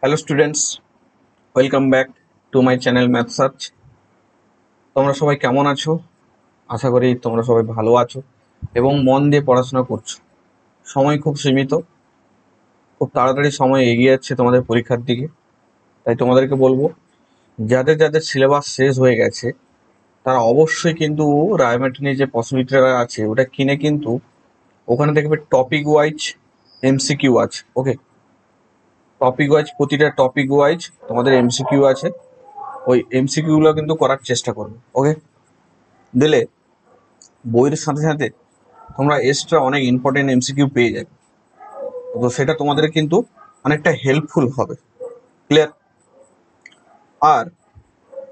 Hello students, welcome back to my channel math search. তোমরা সবাই কেমন আছো? আশা করি তোমরা সবাই ভালো আছো এবং মন দিয়ে পড়াশোনা করছো। সময় খুব সীমিত, খুব তাড়াতাড়ি সময় এগিয়ে যাচ্ছে তোমাদের পরীক্ষার দিকে। তাই তোমাদেরকে বলবো, যাদের যাদের সিলেবাস শেষ হয়ে গেছে তারা অবশ্যই কিন্তু রায়মার্টিনের যে পসিবিলিটিটা আছে ওটা কিনে কিন্তু ওখানে দেখবে টপিক ওয়াইজ এমসিকিউ আছে। ওকে, টপিক ওয়াইজ, প্রতিটা টপিক ওয়াইজ তোমাদের এমসিকিউ আছে। ওই এমসিকিউগুলো কিন্তু করার চেষ্টা করবে। ওকে, দিলে বইয়ের সাথে সাথে তোমরা এক্সট্রা অনেক ইম্পর্টেন্ট এমসিকিউ পেয়ে যাবে, তো সেটা তোমাদের কিন্তু অনেকটা হেল্পফুল হবে। ক্লিয়ার? আর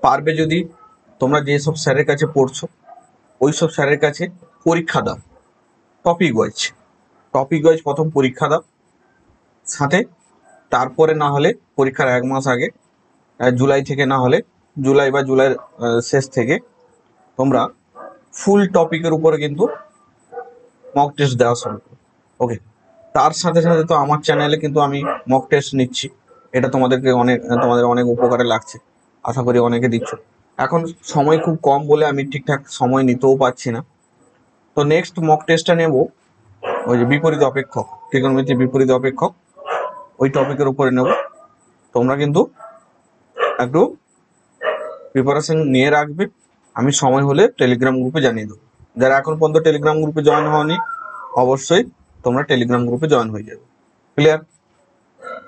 পারবে যদি তোমরা যেসব স্যারের কাছে পড়ছো ওই সব স্যারের কাছে পরীক্ষা দাও, টপিক ওয়াইজ প্রথম পরীক্ষা দাও, সাথে তারপরে না হলে পরীক্ষার 1 মাস আগে, জুলাই থেকে না হলে জুলাই বা জুলাইয়ের শেষ থেকে তোমরা ফুল টপিকের উপরে কিন্তু মক টেস্ট দেওয়া শুরু করো। ওকে, তার সাথে সাথে তো আমার চ্যানেলে কিন্তু আমি মক টেস্ট নিচ্ছি। এটা তোমাদের অনেক উপকারে লাগছে, আশা করি অনেকে দিচ্ছ। এখন সময় খুব কম বলে আমি ঠিকঠাক সময় নিতেও পারছি না। তো নেক্সট মক টেস্টটা নেব ওই যে বিপরীত অপেক্ষক, ত্রিকোণমিতির বিপরীত অপেক্ষক, ওই টপিকের উপরে নেব। তোমরা কিন্তু একটু প্রিপারেশন নিয়ে রাখবে, আমি সময় হলে টেলিগ্রাম গ্রুপে জানিয়ে দেবো। যারা এখন পর্যন্ত টেলিগ্রাম গ্রুপে জয়েন হওনি অবশ্যই তোমরা টেলিগ্রাম গ্রুপে জয়েন হয়ে যাবে। ক্লিয়ার?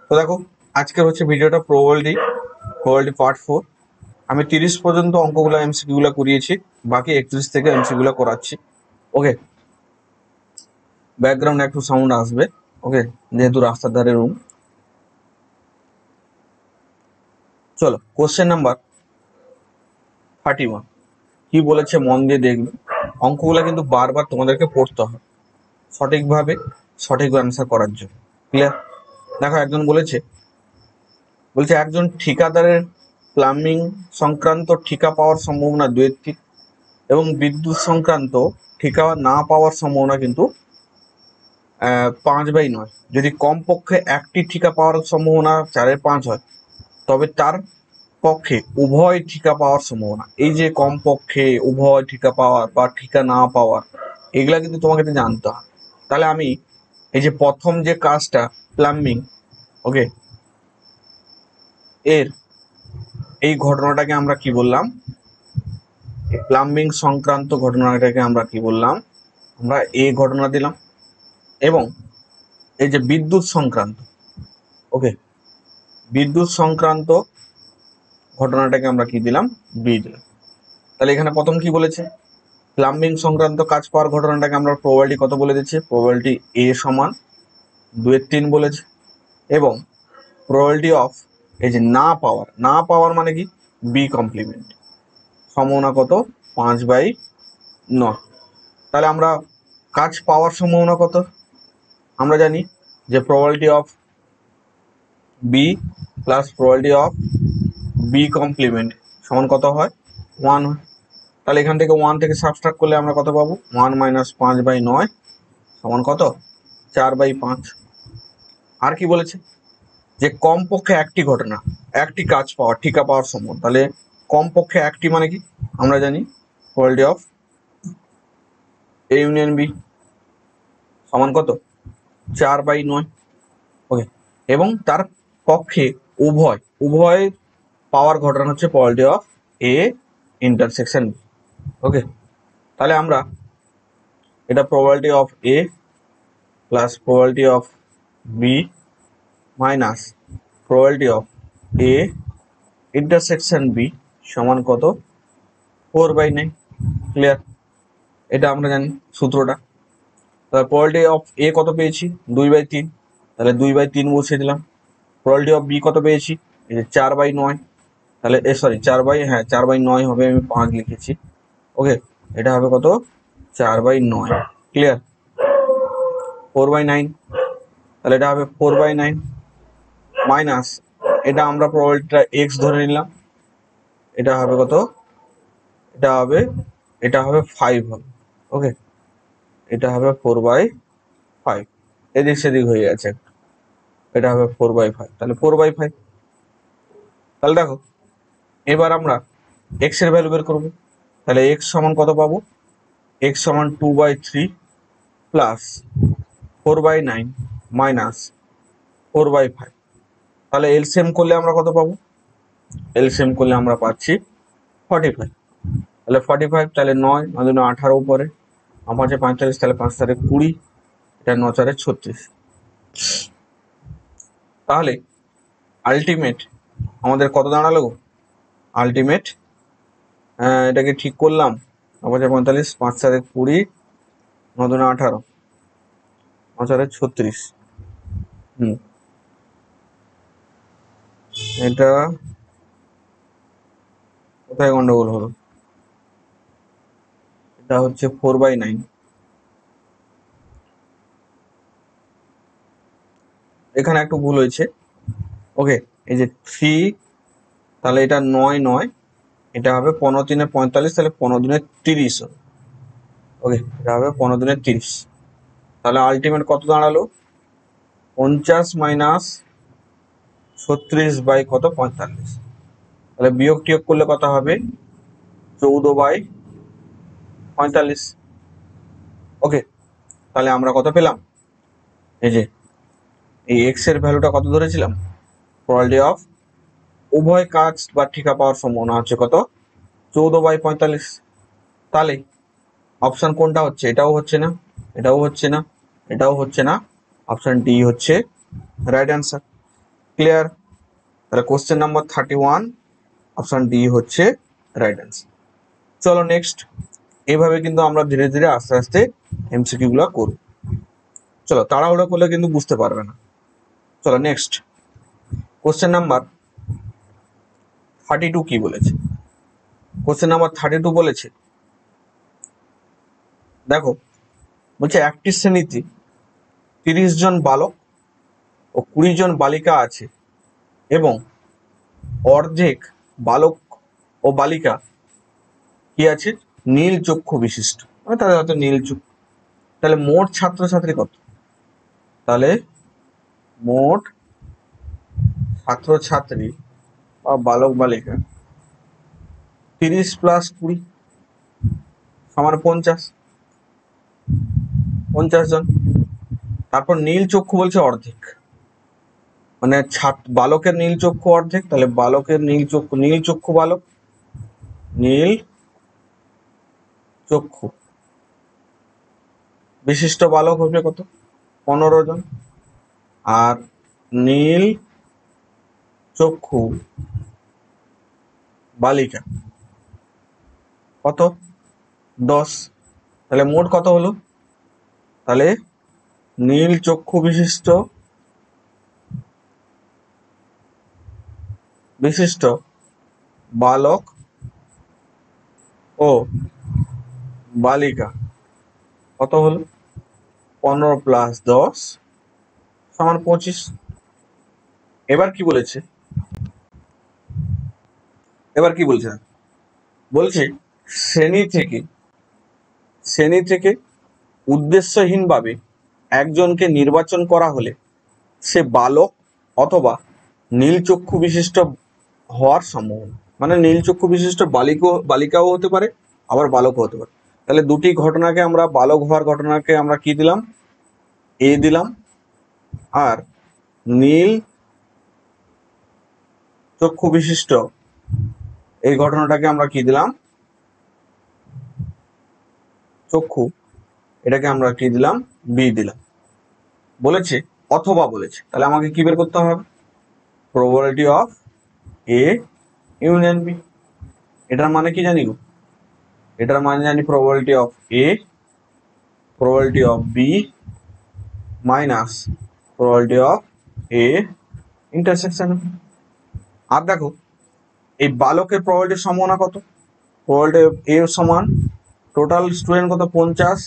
তো দেখো, আজকের হচ্ছে ভিডিওটা প্রবাবিলিটি পার্ট 4। আমি 30 পর্যন্ত অঙ্কগুলো এমসিকিউগুলো করিয়েছি, বাকি 31 থেকে এমসিকিউগুলো করাচ্ছি। ওকে, ব্যাকগ্রাউন্ডে একটু সাউন্ড আসবে, ওকে, যেহেতু রাস্তার ধারে রুম। চলো, কোশ্চেন নাম্বার 31 কি বলেছে মন দিয়ে দেখবে। অঙ্কগুলো কিন্তু বারবার তোমাদেরকে পড়তে হবে সঠিকভাবে, সঠিক অ্যান্সার করার জন্য। ক্লিয়ার? দেখো, একজন বলছে একজন ঠিকাদারের প্লাম্বিং সংক্রান্ত ঠিকা পাওয়ার সম্ভাবনা 2/3 এবং বিদ্যুৎ সংক্রান্ত ঠিকা না পাওয়ার সম্ভাবনা কিন্তু 5/9। যদি কমপক্ষে একটি ঠিকা পাওয়ার সম্ভাবনা 4/5 হয় তবে তার পক্ষে উভয় ঠিকা পাওয়ার সম্ভাবনা, এই যে কমপক্ষে, উভয় ঠিকা পাওয়ার বা ঠিকা না পাওয়ার, এগুলা কিন্তু তোমাকে জানতে হয়। তাহলে আমি এই যে প্রথম যে কাজটা প্লাম্বিং, ওকে, এর এই ঘটনাটাকে আমরা কি বললাম? প্লাম্বিং সংক্রান্ত ঘটনাটাকে আমরা কি বললাম? আমরা এ ঘটনা দিলাম। এবং এই যে বিদ্যুৎ সংক্রান্ত, ওকে, বিদ্যুৎ সংক্রান্ত ঘটনাটাকে আমরা কি দিলাম? বি দিলাম। তাহলে এখানে প্রথম কি বলেছে? প্লাম্বিং সংক্রান্ত কাজ পাওয়ার ঘটনাটাকে আমরা প্রবাবিলিটি কত বলে দিচ্ছি? প্রবাবিলিটি এ সমান 2/3 বলেছে। এবং প্রবাবিলিটি অফ এই যে না পাওয়ার মানে কি? বি কমপ্লিমেন্ট, সম্ভাবনা কত? 5/9। তাহলে আমরা কাজ পাওয়ার সম্ভাবনা কত? আমরা জানি যে probability of B plus probability of B complement সমান কত হয়? 1 হয়। তাহলে এখান থেকে 1 থেকে সাবট্রাক্ট করলে আমরা কত পাবো? 1 - 5/9 সমান কত? 4/5। আর কি বলেছে? যে কমপক্ষে একটি ঘটনা, একটি কাজ পাওয়ার, ঠিকা পাওয়ার সম্ভব। তাহলে কমপক্ষে একটি মানে কি? আমরা জানি probability of A union B সমান কত? 4/9। ওকে, এবং তার পক্ষে উভয় পাওয়ার ঘটনা হচ্ছে probability of A intersection B. Okay, তাহলে আমরা এটা probability of A plus probability of B minus probability of A intersection B সমান কত? 4/9। ক্লিয়ার? এটা আমরা জানি সূত্রটা। তাহলে প্রবাবিলিটি অফ এ কত পেয়েছি? 2/3, তাহলে 2/3 বসিয়ে দিলাম। প্রবাবিলিটি অফ বি কত পেয়েছি? এই যে 4/9, তাহলে 4/9 হবে, আমি 5 লিখেছি। ওকে, এটা হবে কত? 4/9। ক্লিয়ার? 4/9, তাহলে এটা হবে 4/9 মাইনাস, এটা আমরা প্রবাবিলিটিটা এক্স ধরে নিলাম, এটা হবে কত? এটা হবে 5 হবে। ওকে, এটা হবে 4/5, এদিক সেদিক হয়ে গেছে, এটা হবে 4/5, তাহলে 4/5। তাহলে দেখো এবার আমরা এক্স এর ভ্যালু বের করবো। তাহলে এক্স সমান কত পাবো? এক্স সমান 2/3 প্লাস 4/9 মাইনাস 4/5। তাহলে এলসিএম করলে আমরা কত পাবো? এলসিএম করলে আমরা পাচ্ছি 45। তাহলে 45, তাহলে 9 9 দুগুণে 18 উপরে, 5 45, তাহলে 5 4 20, এটা 9 4 36। তাহলে আলটিমেট আমাদের কত দাঁড়ালো? আলটিমেট এটাকে ঠিক করলাম, 5 45, 5 4 20, 9 দুগুণে 18, 9 4 36। এটা কোথায় গন্ডগোল হলো? এটা হচ্ছে 4/9। এখানে একটু ভুল হয়েছে। ওকে, এই যে 3, তাহলে এটা 9 9, এটা হবে 15 3 45, তাহলে 15 2 30 হবে। ওকে, এটা হবে 15 2 30। তাহলে আলটিমেট কত দাঁড়ালো? 50 মাইনাস 36 বাই কত? 45। তাহলে বিয়োগ টিয়োগ করলে কত হবে? 14/45। ওকে, তাহলে আমরা কত পেলাম? এই যে এই এক্স এর ভ্যালুটা কত ধরেছিলাম? প্রবাবিলিটি অফ উভয় কাজ বা ঠিকা পাওয়ার সম্ভাবনা হচ্ছে কত? 14/45। তাহলে অপশন কোনটা হচ্ছে? এটাও হচ্ছে না, এটাও হচ্ছে না, এটাও হচ্ছে না, অপশন ডি হচ্ছে রাইট অ্যান্সার। ক্লিয়ার? তাহলে কোশ্চেন নাম্বার 31, অপশন ডি হচ্ছে রাইট অ্যান্সার। চলো নেক্সট। এইভাবে কিন্তু আমরা ধীরে ধীরে আস্তে আস্তে এমসিকিউ গুলো করব। চলো, তাড়াহুড়ো করলে কিন্তু বুঝতে পারবে না। চলো নেক্সট কোশ্চেন নাম্বার 32 কি বলেছে? কোশ্চেন নাম্বার 32 বলেছে, দেখো বলছে একটি শ্রেণীতে 30 জন বালক ও 20 জন বালিকা আছে এবং অর্ধেক বালক ও বালিকা কি আছে? নীল চক্ষু বিশিষ্ট, মানে তাদের হয়তো নীল চক্ষু। তাহলে মোট ছাত্রছাত্রী কত? তাহলে মোট ছাত্রছাত্রী বা বালক বালিকা 30 প্লাস 20 সমান 50 জন। তারপর নীল চক্ষু বলছে অর্ধেক, মানে বালকের নীল চক্ষু অর্ধেক, তাহলে বালকের নীল চক্ষু বালক, নীল চক্ষু বিশিষ্ট বালক হবে কত? 15 জন। আর নীল চক্ষু বালিকা কত? 10। তাহলে মোট কত হলো? তাহলে নীল চক্ষু বিশিষ্ট বালক ও বালিকা কত হলো? 15 প্লাস 10 সমান 25। এবার কি বলেছে? বলছে শ্রেণী থেকে উদ্দেশ্যহীনভাবে একজনকে নির্বাচন করা হলে সে বালক অথবা নীল চক্ষু বিশিষ্ট হওয়ার সম্ভাবনা, মানে নীল চক্ষু বিশিষ্ট বালিকাও হতে পারে, আবার বালকও হতে পারে। তাহলে দুটি ঘটনাকে আমরা, বালক হওয়ার ঘটনাকে আমরা কি দিলাম? এ দিলাম, আর নীল চক্ষু বিশিষ্ট এই ঘটনাটাকে আমরা কি দিলাম? চক্ষু, এটাকে আমরা কি দিলাম? বি দিলাম। বলেছে অথবা বলেছে, তাহলে আমাকে কি বের করতে হবে? Probability of A union B. এটার মানে কি জানি গো? এটার মানে জানি probability of A, probability of B minus probability of A intersection. আর দেখো এই বালকের প্রবাবিলিটির সম্ভাবনা কত? প্রবাবিলিটি অফ এ সমান টোটাল স্টুডেন্ট কত? 50,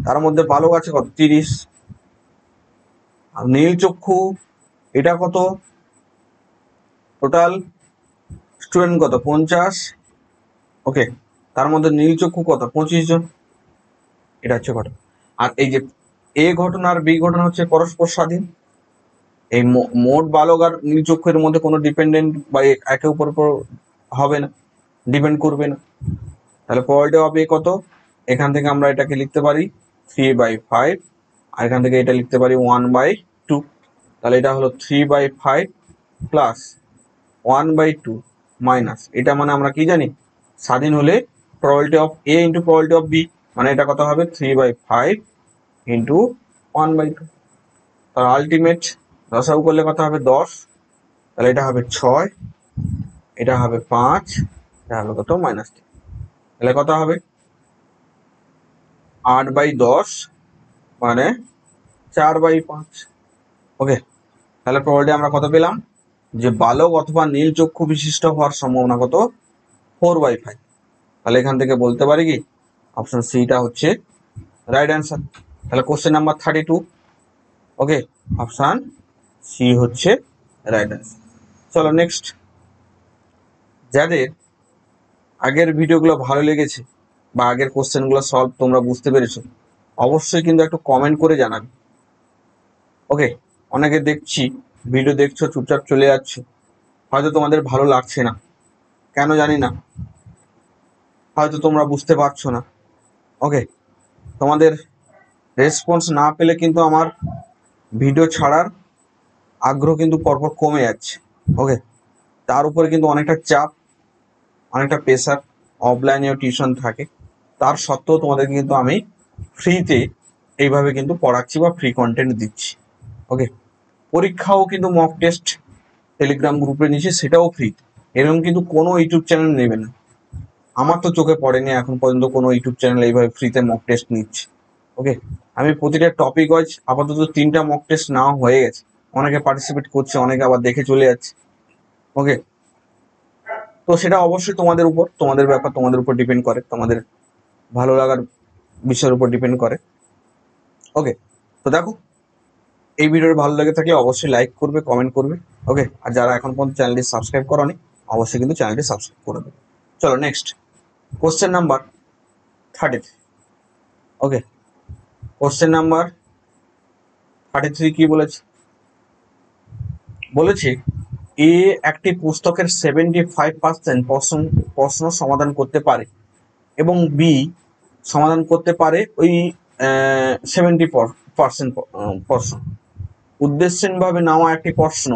তার মধ্যে বালক আছে কত? 30। আর নীল চক্ষু এটা কত? টোটাল স্টুডেন্ট কত? 50। ওকে, তার মধ্যে নীল চক্ষু কত? 25 জন। এটা হচ্ছে ঘটনা। আর এই যে এ ঘটনা আর বি ঘটনা হচ্ছে পরস্পর স্বাধীন। এই মোট বালক আর নীলচক্ষুর মধ্যে কোনো ডিপেন্ডেন্ট বা একে উপর হবে না, ডিপেন্ড করবে না। তাহলে প্রবাবিলিটি অফ এ কত? এখান থেকে আমরা এটাকে লিখতে পারি 3/5, আর এখান থেকে এটা লিখতে পারি 1/2। তাহলে এটা হলো 3/5 প্লাস 1/2 মাইনাস, এটা মানে আমরা কি জানি, স্বাধীন হলে probability of A into probability of B, মানে এটা কত হবে 3/5 ইন্টু 1/2। তার আলটিমেট লসাগু করলে কত হবে 10, তাহলে এটা হবে 6, এটা হবে 5, এটা হবে কত -3। তাহলে কত হবে 8/10 মানে 4/5। ওকে, তাহলে প্রবাবিলিটি আমরা কত পেলাম, যে বালক অথবা নীল চক্ষু বিশিষ্ট হওয়ার সম্ভাবনা কত, 4/5। তাহলে এখান থেকে বলতে পারি কি অপশন সিটা হচ্ছে রাইট অ্যান্সার। তাহলে কোশ্চেন নাম্বার 32, ওকে, অপশন সি হচ্ছে রাইট অ্যান্সার। চলো নেক্সট। যাদের আগের ভিডিওগুলো ভালো লেগেছে বা আগের কোশ্চেনগুলো সলভ তোমরা বুঝতে পেরেছো, অবশ্যই কিন্তু একটু কমেন্ট করে জানাবে। ওকে, অনেকে দেখছি ভিডিও দেখছো চুপচাপ চলে যাচ্ছে, হয়তো তোমাদের ভালো লাগছে না, কেন জানি না, হয়তো তোমরা বুঝতে পারছো না। ওকে, তোমাদের রেসপন্স না পেলে কিন্তু আমার ভিডিও ছাড়ার আগ্রহ কিন্তু পরপর কমে যাচ্ছে। ওকে, তার উপরে কিন্তু অনেকটা চাপ, অনেকটা প্রেশার, অফলাইনেও টিউশন থাকে, তার সত্ত্বেও তোমাদেরকে কিন্তু আমি ফ্রিতে এইভাবে কিন্তু পড়াচ্ছি বা ফ্রি কন্টেন্ট দিচ্ছি। ওকে, পরীক্ষাও কিন্তু মক টেস্ট টেলিগ্রাম গ্রুপে নিচ্ছে, সেটাও ফ্রি। এরকম কিন্তু কোনো ইউটিউব চ্যানেল নেবে না, আমার তো চোখে পড়েনি এখন পর্যন্ত কোনো ইউটিউব চ্যানেল এইভাবে ফ্রিতে মক টেস্ট নিচ্ছে। ওকে, আমি প্রতিটা টপিক ওয়াইজ আপাতত 3টা মক টেস্ট নেওয়া হয়ে গেছে, অনেকে পার্টিসিপেট করছে, অনেকে আবার দেখে চলে যাচ্ছে। ওকে, তো সেটা অবশ্যই তোমাদের উপর, তোমাদের ব্যাপার, তোমাদের উপর ডিপেন্ড করে, তোমাদের ভালো লাগার বিষয়ের উপর ডিপেন্ড করে। ওকে, তো দেখো, এই ভিডিওটা ভালো লেগে থাকলে অবশ্যই লাইক করবে, কমেন্ট করবে। ওকে, আর যারা এখন পর্যন্ত চ্যানেলটি সাবস্ক্রাইব করোনি, অবশ্যই কিন্তু চ্যানেলটি সাবস্ক্রাইব করে দেবে। চলো নেক্সট কোশ্চেন নাম্বার 33। ওকে, কোশ্চেন নাম্বার 33 কি বলেছে, বলেছে এ একটি পুস্তকের 75% প্রশ্ন সমাধান করতে পারে এবং বি সমাধান করতে পারে ওই 70% প্রশ্ন। উদ্দেশ্যহীনভাবে নেওয়া একটি প্রশ্ন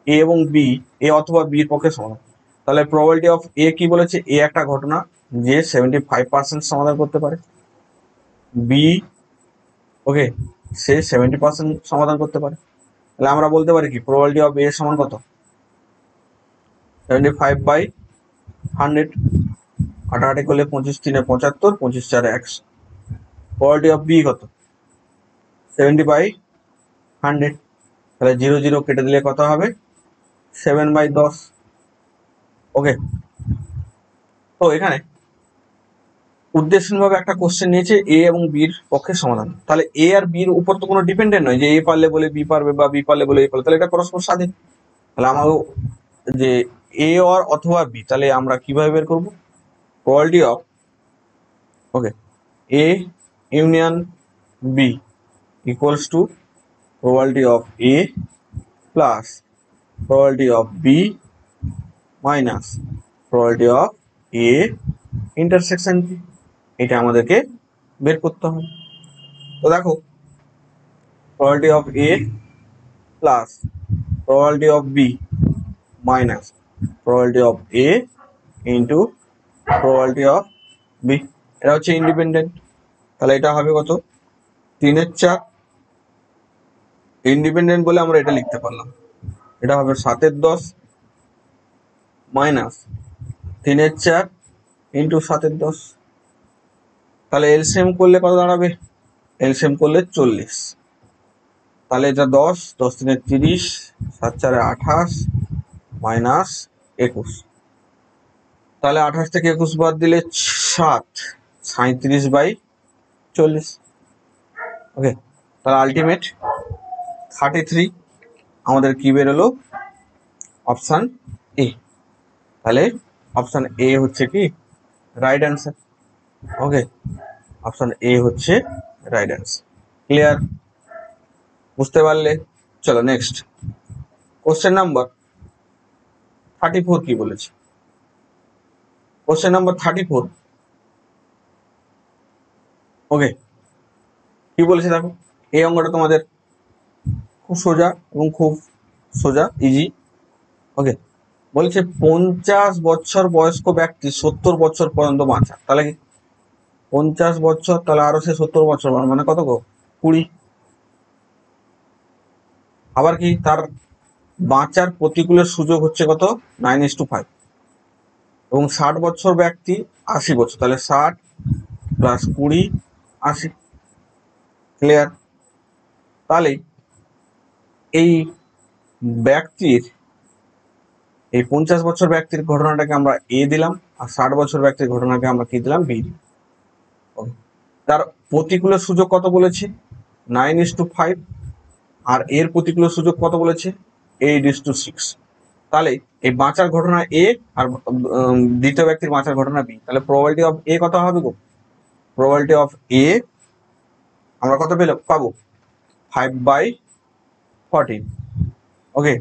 এ এবং বি, এ অথবা বির পক্ষে সমাধান। তাহলে প্রবাবিলিটি অফ এ কি বলেছে, এ একটা ঘটনা যে 75% সমাধান করতে পারে, বি ওকে সে 70% সমাধান করতে পারে। তাহলে আমরা বলতে পারি কি প্রবাবিলিটি অফ এ সমান কত, 75/100, কাটাকাটি করলে 25×3 = 75, 25×4 = 100। প্রবাবিলিটি অফ বি কত, 70/100, তাহলে 0 0 কেটে দিলে কত হবে, 7/10। ওকে, তো এখানে উদ্দেশ্যহীনভাবে একটা কোশ্চেন নিয়েছে এ এবং বির পক্ষে সমাধান। তাহলে এ আর বির উপর তো কোনো ডিপেন্ডেন্ট নয় যে এ পারলে বলে বি পারবে বা বি পারলে বলে এ পারবে, তাহলে এটা পরস্পর স্বাধীন। তাহলে আমাকে যে এ আর অথবা বি, তাহলে আমরা কিভাবে বের করবো, probability of okay A union B equals to probability of A plus probability of B minus probability of A intersection B. এটা আমাদেরকে বের করতে হবে। তো দেখো, probability of A plus probability of B minus probability of A into probability of B, এটা হচ্ছে independent. তাহলে এটা হবে কত, 3/4। ইন্ডিপেন্ডেন্ট বলে আমরা এটা লিখতে পারলাম, এটা হবে 7/10 মাইনাস 3/4 ইন্টু 7/10। তাহলে এলসিএম করলে কত দাঁড়াবে, এলসিএম করলে 40। তাহলে এটা 10, 10 3 30, 7 4 28 মাইনাস 21। তাহলে 28 থেকে 21 বাদ দিলে 7, 37/40। ওকে, তাহলে আলটিমেট 33 আমাদের কি বেরোলো, অপশান এ। তাহলে অপশান এ হচ্ছে কি right answer. Okay, option A হচ্ছে রাইট অ্যান্সার। ক্লিয়ার, বুঝতে পারলে? চলো নেক্সট কোশ্চেন নাম্বার 34 কি বলেছে? কোশ্চেন নাম্বার 34, ওকে, কি বলেছে দেখো। এই অঙ্কটা তোমাদের খুব সোজা এবং খুব সোজা, ইজি। ওকে, বলছে 50 বছর বয়স্ক ব্যক্তি 70 বছর পর্যন্ত বাঁচা, তাহলে কি 50 বছর, তাহলে আরো সে 70 বছর, মানে কত গো? 20। আবার কি তার বাঁচার প্রতিকূলের সুযোগ হচ্ছে কত? 9:5। এবং 60 বছর ব্যক্তি 80 বছর, তাহলে 60 প্লাস 20 80। ক্লিয়ার? তাহলে এই ব্যক্তির, এই 50 বছর ব্যক্তির ঘটনাটাকে আমরা এ দিলাম, আর 60 বছর ব্যক্তির ঘটনাকে আমরা কি দিলাম? বি। তার প্রতিকূলের সুযোগ কত বলেছে? 9:5। আর এর প্রতিকূলের সুযোগ কত বলেছে? 8:6। তাহলে এই বাঁচার ঘটনা এ, আর দ্বিতীয় ব্যক্তির বাঁচার ঘটনা বি। তাহলে প্রবাবিলিটি অফ এ কত হবে গো? প্রবাবিলিটি অফ এ আমরা কত পাবো? 5/14। ওকে,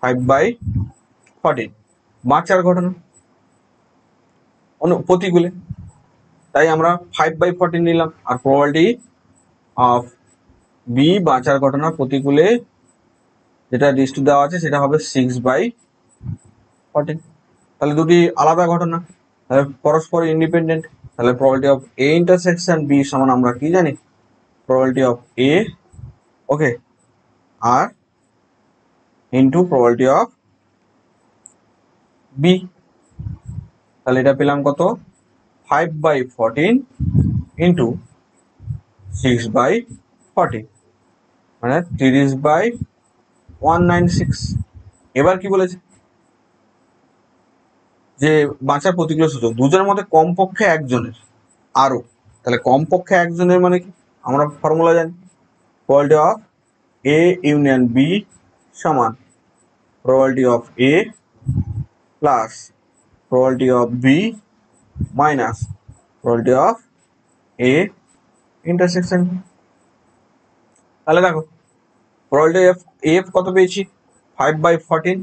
5/14 বাঁচার ঘটনা প্রতিকূলে, তাই আমরা 5/14 নিলাম। আর প্রবাবিলিটি অফ বি বাঁচার ঘটনা প্রতিকূলে যেটা ডিস্টু দেওয়া আছে সেটা হবে 6/14। তাহলে দুটি আলাদা ঘটনা, তাহলে পরস্পর ইন্ডিপেন্ডেন্ট। তাহলে probability of A intersection B সমান আমরা কি জানি? প্রবাবিলিটি অফ এ, ওকে, আর ইন্টু প্রবাবিলিটি অফ বি। তাহলে এটা পেলাম কত? 5/14 ইন্টু 6/14, মানে 30/196। এবার কি বলেছে? যে বাঁচার প্রতিকূল সুযোগ দুজনের মধ্যে কমপক্ষে একজনের আরো। তাহলে কমপক্ষে একজনের মানে কি? আমরা ফর্মুলা জানি, probability of A union B সমান probability of A plus probability of B minus probability of A intersection. তাহলে দেখো প্রবাবিলিটি অফ এফ কত পেয়েছি? 5/14।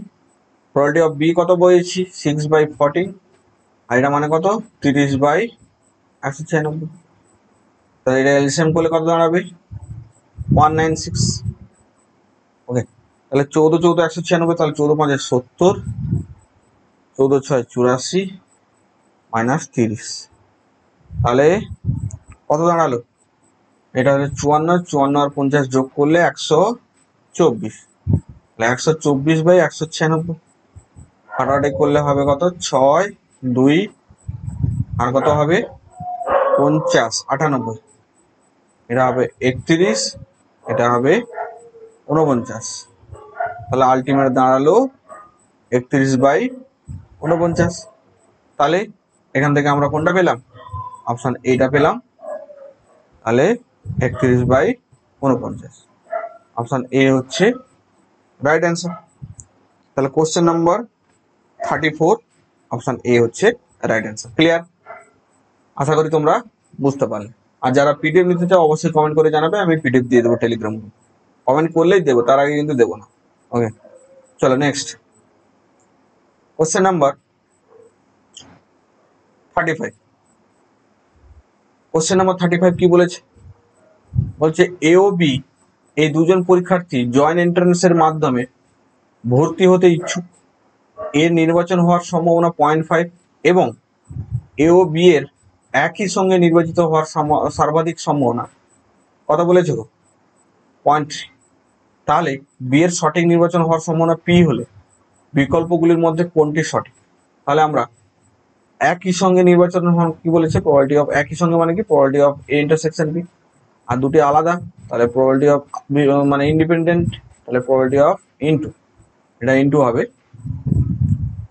প্রবাবিলিটি অফ বি কত পেয়েছি? 6/14। আর এটা মানে কত? 30/196। তাহলে এটা এলসিএম করলে কত দাঁড়াবে? 196। ওকে, তাহলে 14 14 196, তাহলে 14 5 70, 14 6 84 মাইনাস 30, তাহলে কত দাঁড়ালো? এটা হচ্ছে 54, 54 আর 50 যোগ করলে 124। 124/196 কাটাকাটি করলে হবে কত? 6 2 আর কত হবে? 50 98। এটা হবে 31, এটা হবে 49। তাহলে আলটিমেট দাঁড়ালো 31/49। তাহলে এখান থেকে আমরা কোনটা পেলাম? অপশন এইটা পেলাম। তাহলে 31/49, অপশন এ হচ্ছে রাইট অ্যান্সার। তাহলে কোশ্চেন নাম্বার 34, অপশন এ হচ্ছে রাইট অ্যান্সার। ক্লিয়ার? আশা করি তোমরা বুঝতে পারলে। আর যারা পিডিএফ নিতে চাও অবশ্যই কমেন্ট করে জানাবে, আমি পিডিএফ দিয়ে দেবো টেলিগ্রাম গ্রুপে। কমেন্ট করলেই দেবো, তার আগে কিন্তু দেবো না। ওকে, চলো next question number 35। Question number 35 কি বলেছে? বলছে এ ও বি এই দুজন পরীক্ষার্থী জয়েন্ট এন্ট্রান্সের মাধ্যমে ভর্তি হতে ইচ্ছুক। এর নির্বাচন হওয়ার সম্ভাবনা 0.5 এবং এ ও বি এর একই সঙ্গে নির্বাচিত হওয়ার সর্বাধিক সম্ভাবনা কত বলেছে গো? 0.3। তাহলে বি এর সঠিক নির্বাচন হওয়ার সম্ভাবনা পি হলে বিকল্পগুলির মধ্যে কোনটি সঠিক? তাহলে আমরা একই সঙ্গে নির্বাচন হওয়ার কি বলেছে? প্রবাবিলিটি অফ একই সঙ্গে মানে কি? Probability of A intersection B. আর দুটি আলাদা, তাহলে প্রবাবিলিটি অফ মানে ইন্ডিপেন্ডেন্ট, তাহলে প্রবাবিলিটি অফ ইনটু, এটা ইনটু হবে।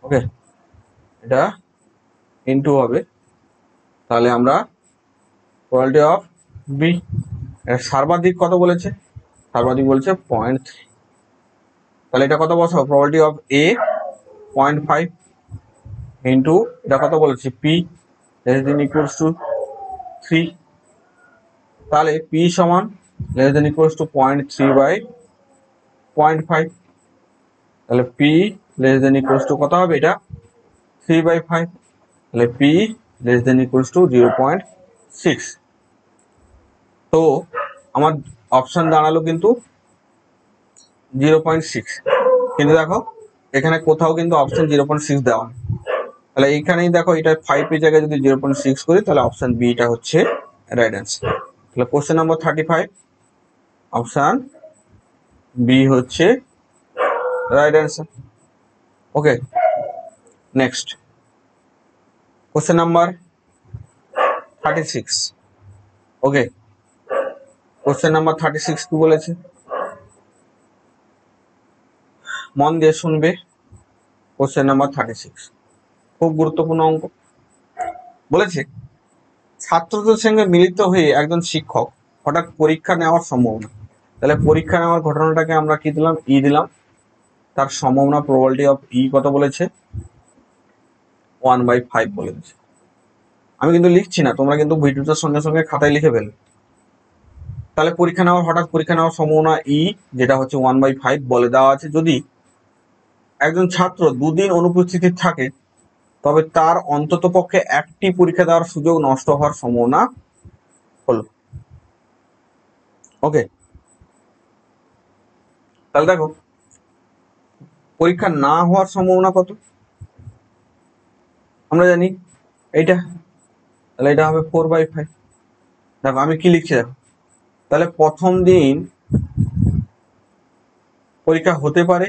ওকে, এটা ইনটু হবে। তাহলে আমরা প্রবাবিলিটি অফ বি, সর্বাধিক কত বলেছে? সর্বাধিক বলছে 0.3। তাহলে এটা কত বসাবো? প্রবাবিলিটি অফ এ 0.5 ইন্টু এটা কত বলেছে? P less than equals to 3। তাহলে পি সমান লেস দেন ইকুয়ালস টু 0.3/3। 0.5, তাহলে p less than equals to কত হবে? এটা 3/5, তাহলে p less than equals to 0.6। তো আমার অপশন দাঁড়ালো কিন্তু 0.6, কিন্তু দেখো এখানে কোথাও কিন্তু অপশন 0.6 দেওয়া হয়। তাহলে এইখানেই দেখো এটা 5 এর জায়গায় যদি 0.6 করি তাহলে অপশন বি টা হচ্ছে রাইট অ্যান্সার। তাহলে কোশ্চেন নাম্বার 35, অপশন বি হচ্ছে রাইট অ্যান্সার। ওকে, নেক্সট কোশ্চেন নাম্বার 36। ওকে, কোশ্চেন নাম্বার 36 কি বলেছে? মন দিয়ে শুনবে। কোশ্চেন নাম্বার 36 খুব গুরুত্বপূর্ণ অঙ্ক। বলেছে ছাত্রদের সঙ্গে মিলিত হয়ে একজন শিক্ষক হঠাৎ পরীক্ষা নেওয়ার সম্ভাবনা। তাহলে পরীক্ষা নেওয়ার ঘটনাটাকে আমরা কি দিলাম? ই দিলাম। তার সম্ভাবনা প্রবাবিলিটি অফ ই কত বলেছে? 1/5 বলে দিচ্ছে। আমি কিন্তু লিখছি না, তোমরা কিন্তু ভিডিওটার সঙ্গে সঙ্গে খাতায় লিখে ফেলবে। তাহলে হঠাৎ পরীক্ষা নেওয়ার সম্ভাবনা ই, যেটা হচ্ছে 1/5 বলে দেওয়া আছে। যদি একজন ছাত্র দুদিন অনুপস্থিত থাকে তবে তার অন্তত পক্ষে একটি পরীক্ষা দেওয়ার সুযোগ নষ্ট হওয়ার সম্ভাবনা হলো। ওকে, তাহলে দেখো পরীক্ষা না হওয়ার সম্ভাবনা কত আমরা জানি এইটা, তাহলে এটা হবে 4/5। দেখো আমি কি লিখছি দেখো, তাহলে প্রথম দিন পরীক্ষা হতে পারে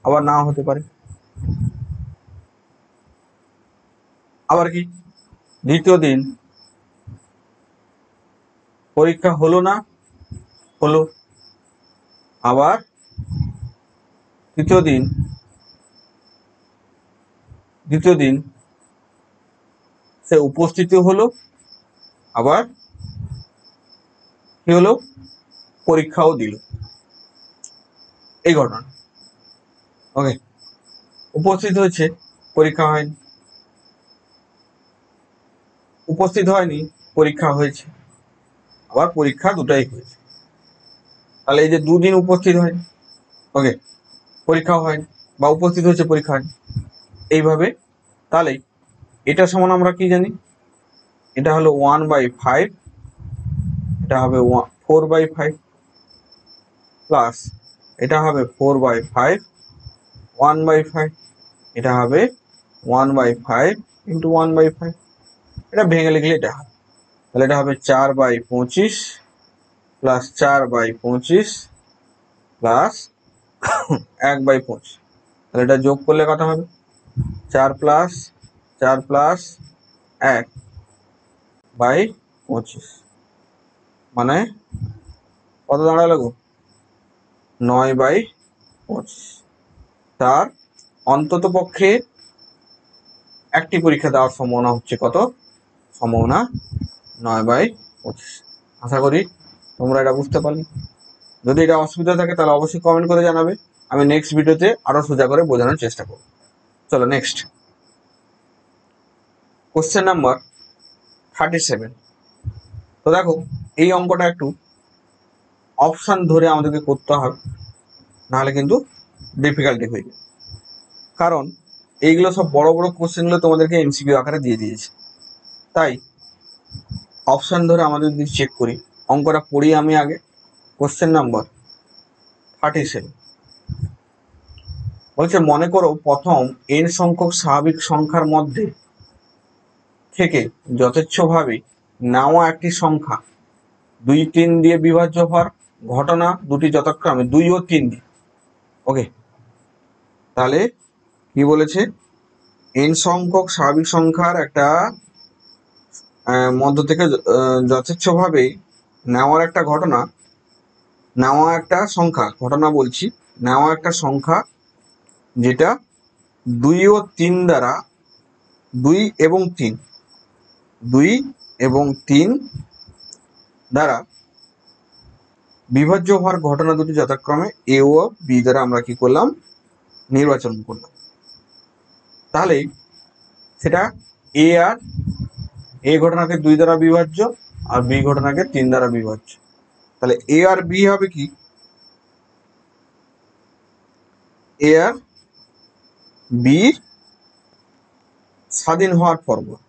আবার না হতে পারে। আবার কি দ্বিতীয় দিন পরীক্ষা হলো না, হলো। আবার দ্বিতীয় দিন সে উপস্থিত হলো, আবার কি হলো? পরীক্ষাও দিল। এই ঘটনা। ওকে, উপস্থিত হয়েছে, পরীক্ষা হয়নি, উপস্থিত হয়নি, পরীক্ষা হয়েছে, আবার পরীক্ষা দুটাই হয়েছে। তাহলে এই যে দুদিন উপস্থিত হয়নি, ওকে, পরীক্ষাও হয়নি, বা উপস্থিত হয়েছে পরীক্ষা হয়নি, এইভাবে। তাহলে এটা সমান আমরা কি জানি? এটা হলো 1/5, এটা হবে 4/5 প্লাস এটা হবে 4/5 1/5, এটা হবে 1/5 ইন্টু 1/5। এটা ভেঙে লিখলে এটা হবে, তাহলে এটা হবে 4/25 প্লাস 4/25 প্লাস 1/25। তাহলে এটা যোগ করলে কত হবে? 4 প্লাস 1/25, মানে কত দাঁড়ালো গো? 9/25। তার অন্তত পক্ষে একটি পরীক্ষা দেওয়ার সম্ভাবনা হচ্ছে কত? সম্ভাবনা 9/25। আশা করি তোমরা এটা বুঝতে পারলে। যদি এটা অসুবিধা থাকে তাহলে অবশ্যই কমেন্ট করে জানাবে, আমি নেক্সট ভিডিওতে আরো সোজা করে বোঝানোর চেষ্টা করব। চলো নেক্সট কোশ্চেন নাম্বার 37। তো দেখো এই অঙ্কটা একটু অপশন ধরে আমাদেরকে করতে হবে, নাহলে কিন্তু ডিফিকাল্টি হয়ে যাবে। কারণ এইগুলো সব বড় বড় কোশ্চেনগুলো তোমাদেরকে এমসিকিউ আকারে দিয়ে দিয়েছে, তাই অপশন ধরে আমাদের যদি চেক করি, অঙ্কটা পড়ি আমি আগে। কোশ্চেন নাম্বার 37 বলছে মনে করো প্রথম n সংখ্যক স্বাভাবিক সংখ্যার মধ্যে থেকে যথেচ্ছভাবে নেওয়া একটি সংখ্যা 2, 3 দিয়ে বিভাজ্য হওয়ার ঘটনা দুটি যথাক্রমে 2 ও 3 দিয়ে। ওকে, তাহলে কি বলেছে? n সংখ্যক স্বাভাবিক সংখ্যার একটা মধ্য থেকে যথেচ্ছভাবে নেওয়ার একটা ঘটনা, নেওয়া একটা সংখ্যা যেটা 2 ও 3 দ্বারা 2 এবং 3 দ্বারা বিভাজ্য হওয়ার ঘটনা দুটি যথাক্রমে এ ও বি দ্বারা আমরা কি করলাম? নির্বাচন করলাম। তাহলে সেটা এ ঘটনাকে 2 দ্বারা বিভাজ্য আর বি ঘটনাকে 3 দ্বারা বিভাজ্য। তাহলে এ আর বি হবে কি? এ আর বি স্বাধীন হওয়ার ফর্মুলা।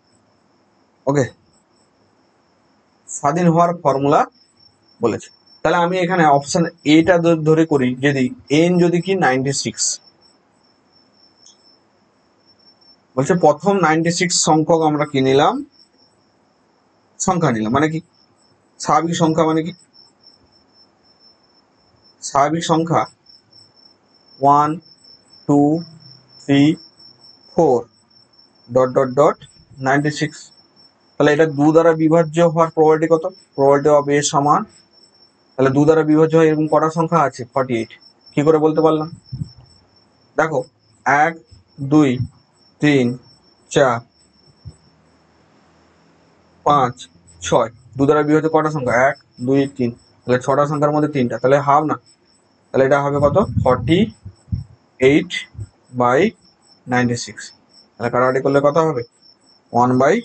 ওকে, স্বাধীন হওয়ার ফর্মুলা বলেছে। তাহলে আমি এখানে অপশন এটা ধরে করি, যদি এন যদি কি 96 বলছে, প্রথম 96 সংখ্যক আমরা কি নিলাম, সংখ্যা নিলাম, মানে কি স্বাভাবিক সংখ্যা, মানে কি স্বাভাবিক সংখ্যা 1 2 3 4 ডট ডট ডট 96। তাহলে এটা 2 দ্বারা বিভাজ্য হওয়ার প্রবাবিলিটি কত? প্রবাবিলিটি অফ এ সমান, তাহলে 2 দ্বারা বিভাজ্য হয় এরকম কটা সংখ্যা আছে? 48। কি করে বলতে পারলাম? দেখো 1 2 3 4 5 6, 2 দ্বারা বিভাজ্য কটা সংখ্যা? 1 2 3, তাহলে 6টা সংখ্যার মধ্যে 3টা, তাহলে হাফ না, তাহলে এটা হবে কত? 48/96। তাহলে কাটাকাটি করলে কত হবে? 1/2।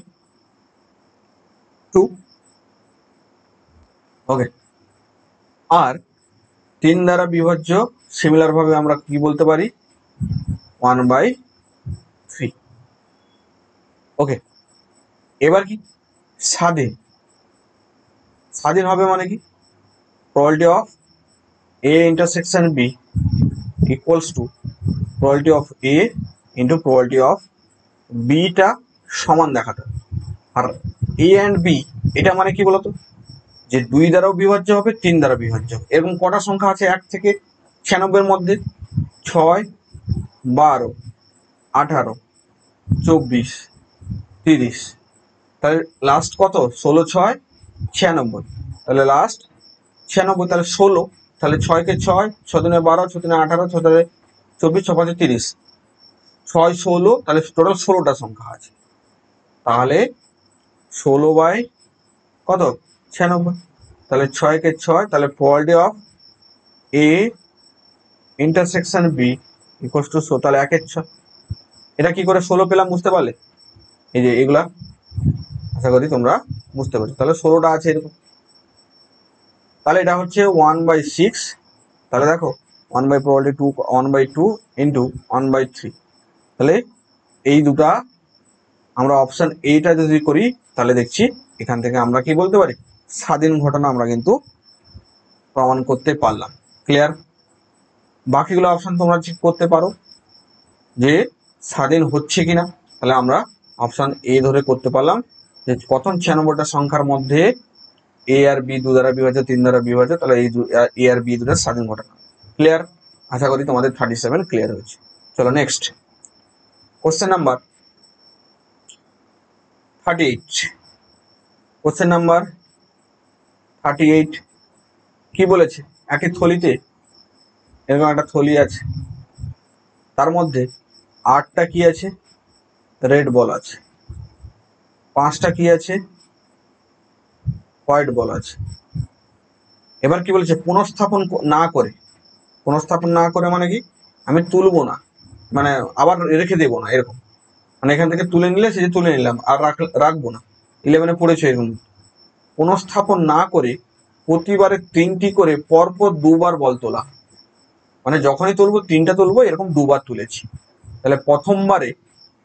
ওকে, আর 3 দ্বারা বিভাজ্য সিমিলার ভাবে আমরা কি বলতে পারি? 1/3। ওকে, এবার কি স্বাধীন, স্বাধীন হবে মানে কি probability of A intersection B equals to probability of A into probability of বিটা সমান দেখাতে হবে। আর এ অ্যান্ড বি এটা মানে কি বলতো, যে 2 দ্বারাও বিভাজ্য হবে, 3 দ্বারা বিভাজ্য হবে। এরকম কটা সংখ্যা আছে 1 থেকে 96 মধ্যে? 6 12 18 24 30, তাহলে লাস্ট কত? 16 6 96, তাহলে লাস্ট 96, তাহলে 16, তাহলে 6 কে 6, 6 দুনে 12, 6 দুনে 18, 6 দুনে 24, 6 5 30, 6 16, তাহলে টোটাল 16টা সংখ্যা আছে। তাহলে 16 বাই কত? 96, তাহলে 6 কে 6, তাহলে probability of A intersection B equals to, তাহলে 1 এর 6। এটা কি করে 16 পেলাম বুঝতে পারলে? এই যে এগুলা আশা করি তোমরা বুঝতে পারছো। তাহলে 16টা আছে এরকম, তাহলে এটা হচ্ছে 1/6। তাহলে দেখো 1/probability 1/2 ইন্টু 1/3, তাহলে এই দুটা আমরা অপশন এইটা যদি করি, তাহলে দেখছি এখান থেকে আমরা কি বলতে পারি, স্বাধীন ঘটনা আমরা কিন্তু প্রমাণ করতে পারলাম। ক্লিয়ার? বাকিগুলো অপশন তোমরা চেক করতে পারো যে স্বাধীন হচ্ছে কিনা। তাহলে আমরা অপশন এ ধরে করতে পারলাম যে প্রথম 96টা সংখ্যার মধ্যে এ আর বি 2 দ্বারা বিভাজ্য, 3 দ্বারা বিভাজ্য, তাহলে এই এ আর বি দুটার স্বাধীন ঘটনা। ক্লিয়ার? আশা করি তোমাদের 37 ক্লিয়ার হয়েছে। চলো next question number 38। Question number 38 কি বলেছে? একই থলিতে এরকম একটা থলি আছে, তার মধ্যে 8টা কি আছে? রেড বল আছে, 5টা কি আছে? হোয়াইট বল আছে। এবার কি বলেছে? পুনঃস্থাপন না করে, পুনঃস্থাপন না করে মানে কি, আমি তুলবো না, মানে আবার রেখে দেবো না, এরকম মানে এখান থেকে তুলে নিলে সে যে তুলে নিলাম, আর রাখবো না। 11-এ পড়েছে এরকম। পুনঃস্থাপন না করে প্রতিবারে 3টি করে পরপর 2বার বল তোলা, মানে যখনই তুলবো 3টা তুলবো, এরকম 2বার তুলেছি। তাহলে প্রথমবারে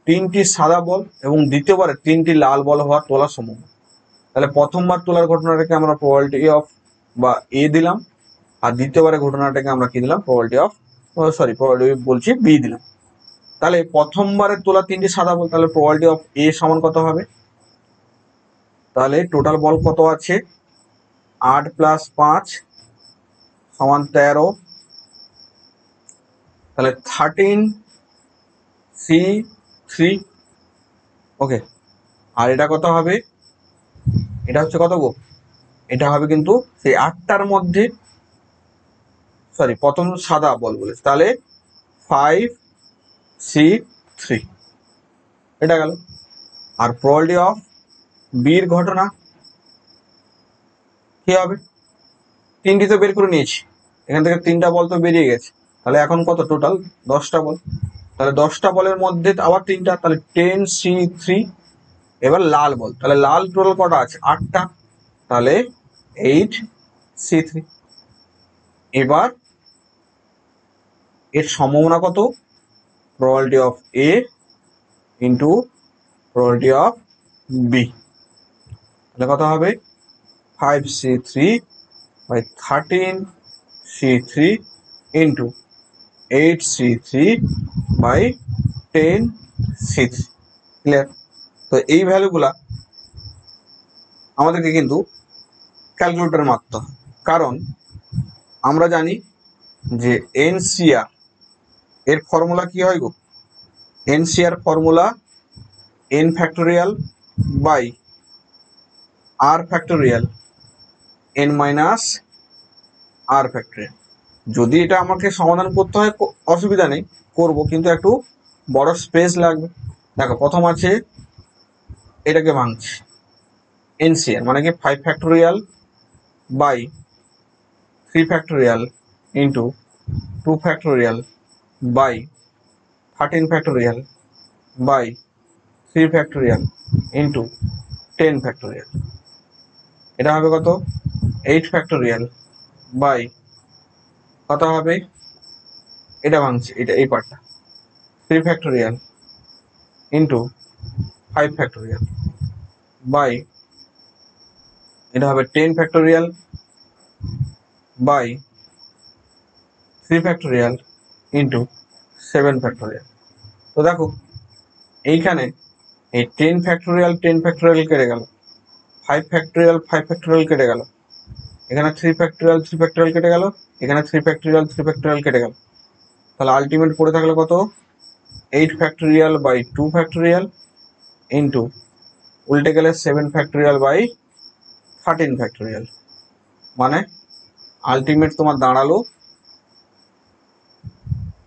3টি সাদা বল এবং দ্বিতীয়বারে 3টি লাল বল হওয়ার তোলার সম্ভাবনা। তাহলে প্রথমবার তোলার ঘটনাটাকে আমরা প্রবাবিলিটি অফ বা এ দিলাম, আর দ্বিতীয়বারের ঘটনাটাকে আমরা কি দিলাম? প্রবাবিলিটি অফ প্রবাবিলিটি বলছি বি দিলাম। তাহলে প্রথমবারে তোলা 3টি সাদা বল, তাহলে প্রবাবিলিটি অফ এ সমান কত হবে? তাহলে টোটাল বল কত আছে? 8 + 5 সমান 13, তাহলে 13C3। ওকে, আর এটা কত হবে? এটা হচ্ছে কত গো? এটা হবে কিন্তু সেই 8টার মধ্যে, প্রথম সাদা বল বলেছে, তাহলে 5C3 এটা গেল। আর প্রবাবিলিটি অফ বির ঘটনা কি হবে? 3টি তো বের করে নিয়েছি, এখান থেকে 3টা বল তো বেরিয়ে গেছে, তাহলে এখন কত? টোটাল 10টা বল। তাহলে 10টা বলের মধ্যে আবার 3টা, তাহলে 10C3। এবার লাল বল, তাহলে লাল টোটাল কটা আছে? 8টা, তাহলে 8C3। এবার এর সম্ভাবনা কত, probability of A into probability of B, তাহলে কত হবে 5c3 by 13c3 into 8c3 by 10c3। Clear? তো এই ভ্যালুগুলা আমাদেরকে কিন্তু ক্যালকুলেটরে মারতে হয়, কারণ আমরা জানি যে এনসিআর এর ফর্মুলা কি হয় গো, NCR formula N factorial by R factorial N minus R factorial. যদি এটা আমাকে সমাধান করতে হয় অসুবিধা নেই, করব, কিন্তু একটু বড় স্পেস লাগবে। দেখো প্রথম আছে এটাকে ভাঙছি, এনসিআর মানে কি 5 factorial by 3 factorial into 2 factorial by 13 factorial by 3 factorial into 10 factorial. এটা হবে কত 8 ফ্যাক্টোরিয়াল বাই কত হবে, এটা ভাঙছি, এটা এই পার্টটা 3 ফ্যাক্টোরিয়াল ইন্টু 5 ফ্যাক্টোরিয়াল বাই এটা হবে 10 factorial by 3 factorial into 7 factorial. তো দেখো এইখানে এই 10 ফ্যাক্টোরিয়াল কেটে গেল, 5 ফ্যাক্টোরিয়াল কেটে গেল, এখানে 3 ফ্যাক্টোরিয়াল কেটে গেল, এখানে 3 ফ্যাক্টোরিয়াল কেটে গেল, তাহলে আলটিমেট পড়ে থাকলো কত 8 ফ্যাক্টোরিয়াল বাই 2 ফ্যাক্টোরিয়াল ইন্টু উল্টে গেলে 7 ফ্যাক্টোরিয়াল বাই 13 ফ্যাক্টোরিয়াল। মানে আলটিমেট তোমার দাঁড়ালো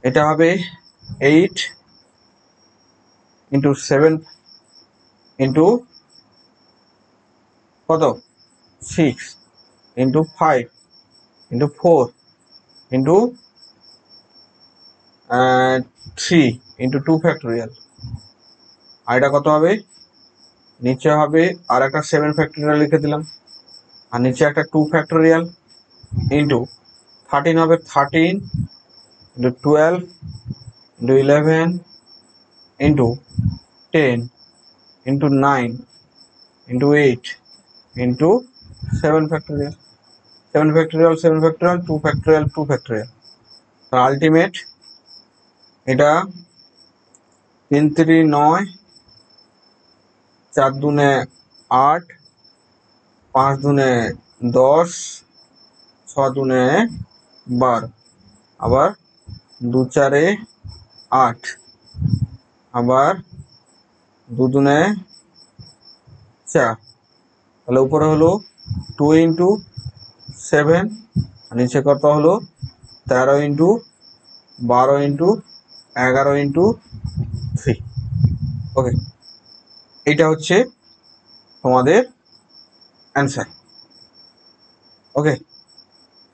এটা হবে 8 ইন্টু 7 ইন্টু কত 6 into 5 into 4 into 3 into 2 factorial. আর এটা কত হবে, নিচে হবে আর একটা 7 ফ্যাক্টোরিয়াল লিখে দিলাম, আর নিচে একটা 2 ফ্যাক্টোরিয়াল ইন্টু 13 হবে 13 into 12 into 11 into 10 into 9 into 8 into 7 factorial, 7 factorial 2 factorial ultimate এটা 3 3 9 4 দুনে 8 5 দুনে 10 6 দুনে 12 আবার 2 4 8 আবার 2 দুনে 4, তাহলে উপরে হলো 2 ইন্টু 7, নিচে কত হলো 13 ইন্টু 12 ইন্টু 11 ইন্টু 3। ওকে, এটা হচ্ছে তোমাদের অ্যান্সার। ওকে,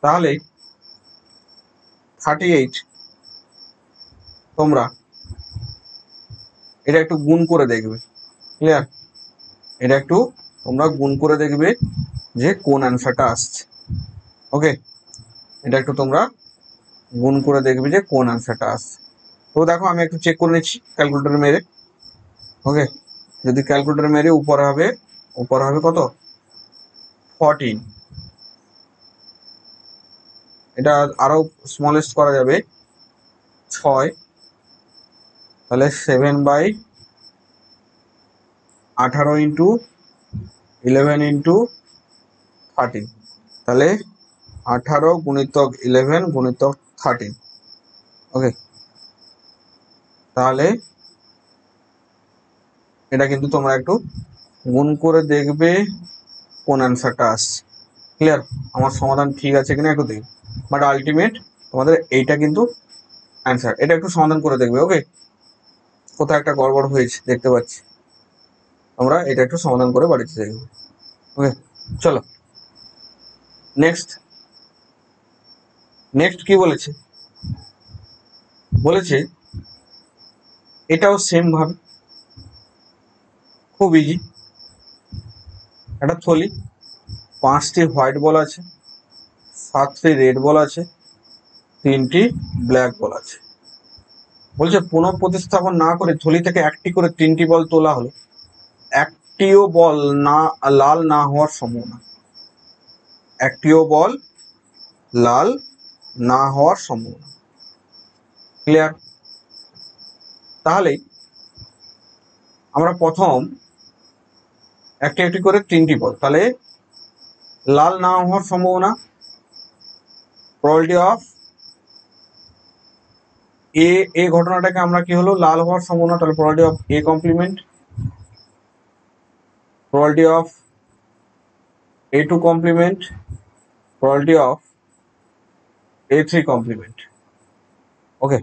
তাহলে 38 তোমরা এটা একটু গুণ করে দেখবে। ক্লিয়ার? এটা একটু তোমরা গুণ করে দেখবে যে কোন অ্যান্সারটা আসছে। ওকে, এটা একটু তোমরা গুণ করে দেখবে যে কোন অ্যান্সারটা আসছে। তো দেখো আমি একটু চেক করে নিচ্ছি ক্যালকুলেটর মেরে। ওকে, যদি ক্যালকুলেটর মেরে উপরে হবে কত 14, এটা আরো স্মলেস্ট করা যাবে 6, তাহলে 7/18 ইন্টু 11 ইন্টু 13, তাহলে 18 গুণিতক 11 গুণিতক 13। ওকে, তাহলে এটা কিন্তু তোমরা একটু গুণ করে দেখবে কোন অ্যান্সারটা আসছে। ক্লিয়ার? আমার সমাধান ঠিক আছে কিনা একটু দেখবে, বাট আলটিমেট তোমাদের এইটা কিন্তু অ্যান্সার। এটা একটু সমাধান করে দেখবে। ওকে, কোথাও একটা গড়বড় হয়েছে দেখতে পাচ্ছি, তোমরা এটা একটু সমাধান করে বাড়িতে দেখবে। ওকে, চলো নেক্সট কি বলেছে এটাও সেম ভাবে, খুব ইজি। একটা থলি, 5টি হোয়াইট বল আছে, 7টি রেড বল আছে, 3টি ব্ল্যাক বল আছে। বলছে পুনঃপ্রতিস্থাপন না করে থলি থেকে একটি করে 3টি বল তোলা হলো, একটিও বল না লাল না হওয়ার সম্ভাবনা, একটিও বল লাল না হওয়ার সম্ভাবনা। ক্লিয়ার? তাহলেই আমরা প্রথম একটি একটি করে 3টি বল, তাহলে লাল না হওয়ার সম্ভাবনা, প্রবাবিলিটি অফ এ ঘটনাটাকে আমরা কি হলো লাল হওয়ার সম্ভাবনা, তাহলে probability of A complement, probability of A2 complement, probability of A3 complement. Okay,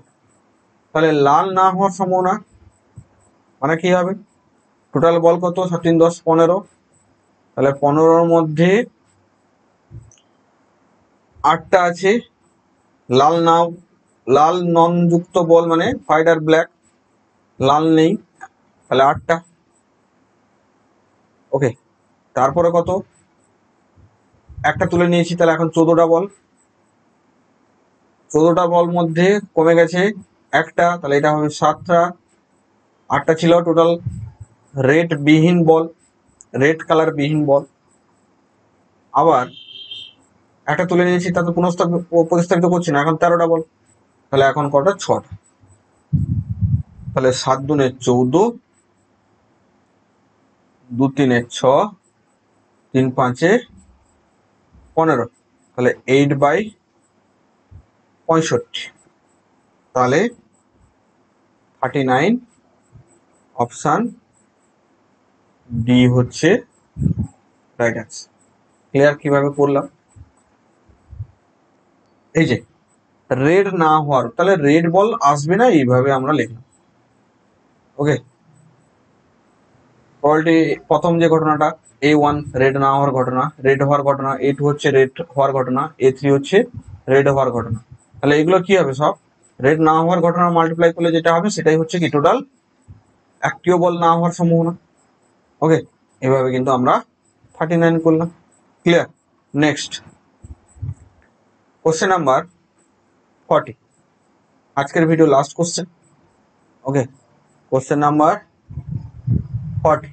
তাহলে লাল না হওয়ার সম্ভাবনা মানে কি হবে, টোটাল বল কত, 7 10 15, তাহলে 15-র মধ্যে 8টা আছে লাল, লাল নন যুক্ত বল মানে হোয়াইট আর ব্ল্যাক, লাল নেই, তাহলে 8টা। ওকে, তারপরে কত, একটা তুলে নিয়েছি, তাহলে এখন 14টা বল, 14টা বল মধ্যে কমে গেছে একটা, তাহলে এটা হবে 7টা। 8টা ছিল টোটাল রেড বিহীন বল, রেড কালার বিহীন বল। আবার একটা তুলে নিয়েছি, তা তো প্রতিস্থাপিত করছি না, এখন 13টা বল, তাহলে এখন কটা, 6টা। তাহলে 7 দুনে 14, 2 3 6, 3 5 15, তাহলে 8/65, তাহলে 39, অপশান ডি হচ্ছে রাইট অ্যান্সার। ক্লিয়ার? কিভাবে করলাম, এই যে রেড না হওয়ার, তাহলে রেড বল আসবে না, এইভাবে আমরা লিখলাম। ওকে, প্রবাবিলিটি প্রথম যে ঘটনাটা A1 রেড না হওয়ার ঘটনা, রেড হওয়ার ঘটনা, A2 হচ্ছে রেড হওয়ার ঘটনা, A3 হচ্ছে রেড হওয়ার ঘটনা। তাহলে এগুলো কি হবে, সব রেড না হওয়ার ঘটনা মাল্টিপ্লাই করলে যেটা হবে সেটাই হচ্ছে কি টোটাল একটিও বল না হওয়ার সম্ভাবনা। ওকে, এভাবে কিন্তু আমরা 39 করলাম। ক্লিয়ার? নেক্সট কোশ্চেন নাম্বার 40, আজকের ভিডিও লাস্ট কোশ্চেন। ওকে, কোশ্চেন নাম্বার 40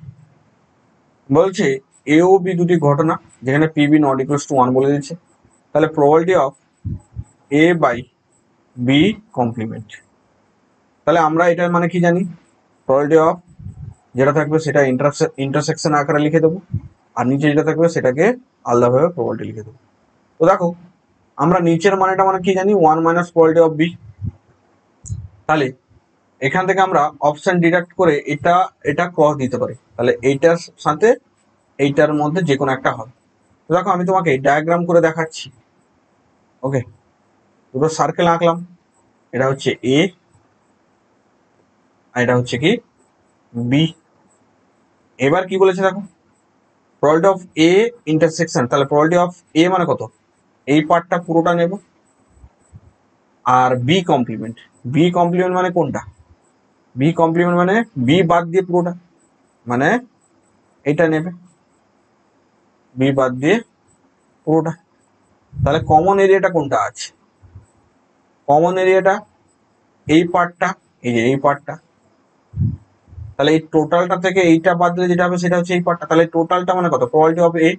বলছে এ ও বি দুটি ঘটনা যেখানে পিবি নট ইকুয়ালস টু 1 বলে দিচ্ছে, তাহলে probability of A by B complement. তাহলে আমরা এটার মানে কি জানি, প্রবাবিলিটি অফ যেটা থাকবে সেটা ইন্টারসেকশন আকারে লিখে দেবো, আর নিচে যেটা থাকবে সেটাকে আলাদাভাবে প্রবাবিলিটি লিখে দেবো। তো দেখো আমরা নিচের মানেটা মানে কি জানি, 1 মাইনাস প্রবাবিলিটি অফ বি। তাহলে এখান থেকে আমরা অপশন ডিডাক্ট করে এটা ক্রস দিতে পারি, তাহলে এইটার সাথে এইটার মধ্যে যে কোনো একটা হবে। তো দেখো আমি তোমাকে ডায়াগ্রাম করে দেখাচ্ছি। ওকে, দুটো সার্কেল আঁকলাম, এটা হচ্ছে এ আর এটা হচ্ছে কি বি। এবার কি বলেছে দেখো, প্রবাবিলিটি অফ এ ইন্টারসেকশন, তাহলে প্রবাবিলিটি অফ এ মানে কত, এই পার্টটা পুরোটা নেব, আর বি কমপ্লিমেন্ট, বি কমপ্লিমেন্ট মানে কোনটা, বি কমপ্লিমেন্ট মানে বি বাদ দিয়ে পুরোটা, মানে এইটা নেবে, বি বাদ দিয়ে পুরোটা। তাহলে কমন এরিয়াটা কোনটা আছে, কমন এরিয়াটা এই পার্টটা, এই যে এই পার্টটা, তাহলে এই টোটালটা থেকে এইটা বাদ দিলে যেটা হবে সেটা হচ্ছে এই পার্টটা, তাহলে টোটালটা মানে কত, প্রবাবিলিটি অফ এ,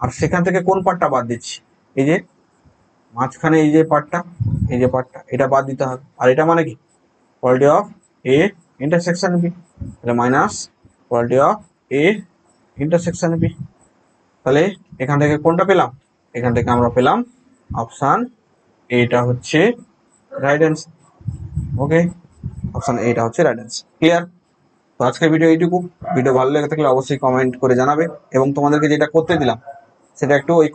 আর সেখান থেকে কোন পার্টটা বাদ দিচ্ছি, এই যে মাঝখানে এই যে পার্টটা, এই যে পার্টটা, এটা বাদ দিতে হবে, আর এটা মানে কি probability of A intersection B, তাহলে minus probability of A intersection B. তাহলে এখান থেকে কোনটা পেলাম, এখান থেকে আমরা পেলাম অপশান এটা হচ্ছে রাইট অ্যান্সার। ওকে, অপশান এটা হচ্ছে রাইট অ্যান্সার। ক্লিয়ার? তো আজকের ভিডিও এইটুকু। ভিডিও ভালো লেগে থাকলে অবশ্যই কমেন্ট করে জানাবে, এবং তোমাদেরকে যেটা করতে দিলাম সেটা একটু ওই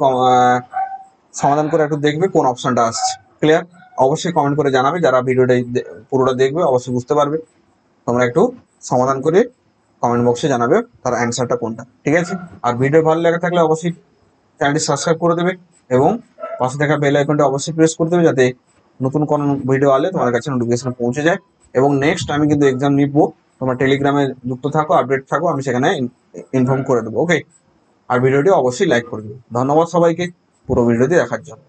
সমাধান করে একটু দেখবে কোন অপশনটা আসছে। ক্লিয়ার? অবশ্যই কমেন্ট করে জানাবে, যারা ভিডিওটা পুরোটা দেখবে অবশ্যই বুঝতে পারবে। তোমরা একটু সমাধান করে কমেন্ট বক্সে জানাবে তার অ্যান্সারটা কোনটা। ঠিক আছে? আর ভিডিও ভালো লেগে থাকলে অবশ্যই চ্যানেলটি সাবস্ক্রাইব করে দেবে, এবং পাশে থাকা বেল আইকনটা অবশ্যই প্রেস করে দেবে, যাতে নতুন কোনো ভিডিও আলে তোমার কাছে নোটিফিকেশন পৌঁছে যায়। এবং নেক্সট আমি কিন্তু এক্সাম নিবো, তোমরা টেলিগ্রামে যুক্ত থাকো, আপডেট থাকো, আমি সেখানে ইনফর্ম করে দেবো। ওকে, আর ভিডিওটি অবশ্যই লাইক করে দেবে। ধন্যবাদ সবাইকে পুরো ভিডিওটি দেখার জন্য।